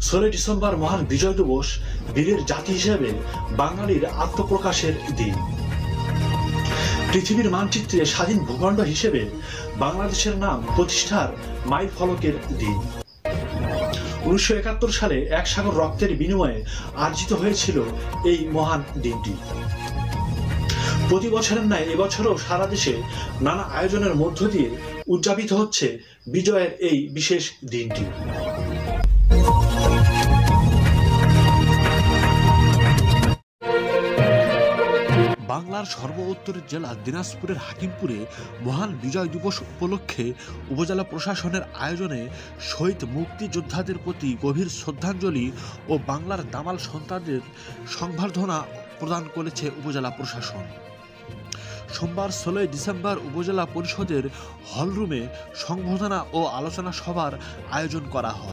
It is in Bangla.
16 ডিসেম্বর মহান বিজয় দিবস বীরের জাতি হিসেবে বাঙালির আত্মপ্রকাশের দিন। পৃথিবীর মানচিত্রে স্বাধীন ভূখণ্ড হিসেবে বাংলাদেশের নাম প্রতিষ্ঠার মাইল ফলকের দিন। 1971 সালে এক সাগর রক্তের বিনিময়ে অর্জিত হয়েছিল এই মহান দিনটি। প্রতি বছরের ন্যায় এবছরও সারা দেশে নানা আয়োজনের মধ্য দিয়ে উদযাপিত হচ্ছে বিজয়ের এই বিশেষ দিনটি। বাংলার সর্ব উত্তরের জেলা দিনাজপুরের হাকিমপুরে মহান বিজয় দিবস উপলক্ষে উপজেলা প্রশাসনের আয়োজনে শহীদ মুক্তিযোদ্ধাদের প্রতি গভীর শ্রদ্ধাঞ্জলি ও বাংলার দামাল সন্তানদের সংবর্ধনা প্রদান করেছে উপজেলা প্রশাসন। সোমবার 16 ডিসেম্বর উপজেলা পরিষদের হলরুমে সংবর্ধনা ও আলোচনা সভার আয়োজন করা হয়।